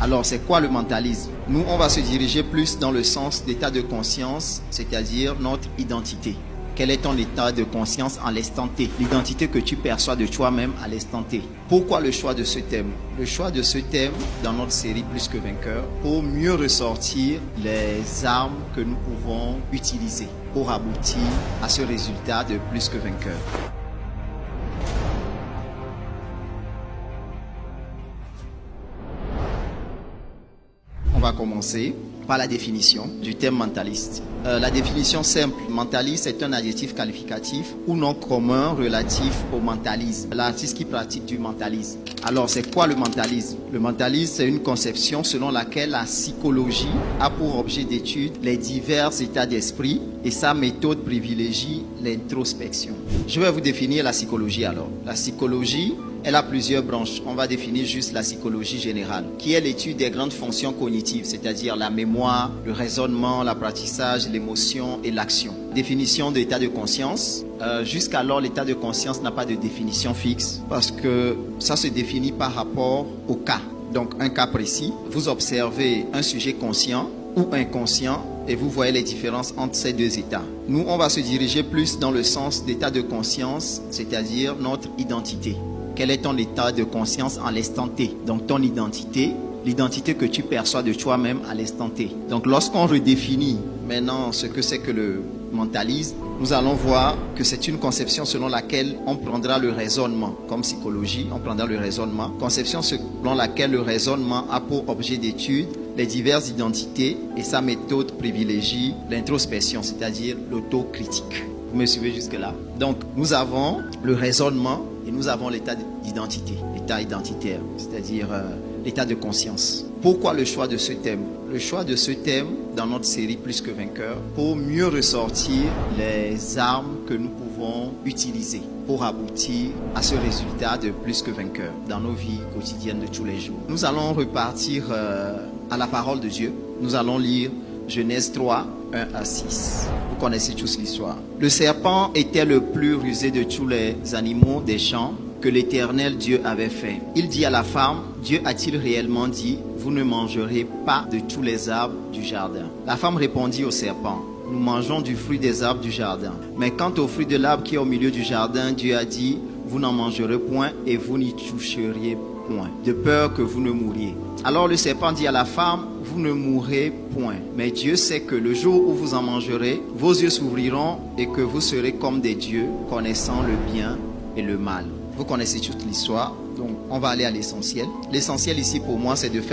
Alors, c'est quoi le mentalisme? Nous, on va se diriger plus dans le sens d'état de conscience, c'est-à-dire notre identité. Quel est ton état de conscience en l'instant T? L'identité que tu perçois de toi-même à l'instant T. Pourquoi le choix de ce thème? Le choix de ce thème dans notre série Plus que vainqueur, pour mieux ressortir les armes que nous pouvons utiliser pour aboutir à ce résultat de plus que vainqueur. On va commencer par la définition du thème mentaliste. La définition simple, mentaliste est un adjectif qualificatif ou nom commun relatif au mentalisme, l'artiste qui pratique du mentalisme. Alors, c'est quoi le mentalisme? Le mentalisme, c'est une conception selon laquelle la psychologie a pour objet d'étude les divers états d'esprit et sa méthode privilégie l'introspection. Je vais vous définir la psychologie alors. La psychologie, elle a plusieurs branches. On va définir juste la psychologie générale, qui est l'étude des grandes fonctions cognitives, c'est-à-dire la mémoire, le raisonnement, l'apprentissage, l'émotion et l'action. Définition de l'état de conscience. Jusqu'alors, l'état de conscience n'a pas de définition fixe parce que ça se définit par rapport au cas. Donc, un cas précis, vous observez un sujet conscient ou inconscient et vous voyez les différences entre ces deux états. Nous, on va se diriger plus dans le sens d'état de conscience, c'est-à-dire notre identité. Quel est ton état de conscience en l'instant T? Donc ton identité, l'identité que tu perçois de toi-même à l'instant T. Donc lorsqu'on redéfinit maintenant ce que c'est que le mentalisme, nous allons voir que c'est une conception selon laquelle on prendra le raisonnement. Comme psychologie, on prendra le raisonnement. Conception selon laquelle le raisonnement a pour objet d'étude les diverses identités et sa méthode privilégie l'introspection, c'est-à-dire l'autocritique. Vous me suivez jusque-là? Donc nous avons le raisonnement et nous avons l'état d'identité, l'état identitaire, c'est-à-dire l'état de conscience. Pourquoi le choix de ce thème? Le choix de ce thème dans notre série Plus que vainqueur, pour mieux ressortir les armes que nous pouvons utiliser pour aboutir à ce résultat de plus que vainqueur dans nos vies quotidiennes de tous les jours. Nous allons repartir à la parole de Dieu. Nous allons lire Genèse 3, 1 à 6. Vous connaissez tous l'histoire. Le serpent était le plus rusé de tous les animaux des champs que l'Éternel Dieu avait fait. Il dit à la femme, Dieu a-t-il réellement dit, vous ne mangerez pas de tous les arbres du jardin? La femme répondit au serpent, nous mangeons du fruit des arbres du jardin. Mais quant au fruit de l'arbre qui est au milieu du jardin, Dieu a dit, vous n'en mangerez point et vous n'y toucheriez point, de peur que vous ne mouriez. Alors le serpent dit à la femme, vous ne mourrez point. Mais Dieu sait que le jour où vous en mangerez, vos yeux s'ouvriront et que vous serez comme des dieux, connaissant le bien et le mal. Vous connaissez toute l'histoire, donc on va aller à l'essentiel. L'essentiel ici pour moi, c'est de faire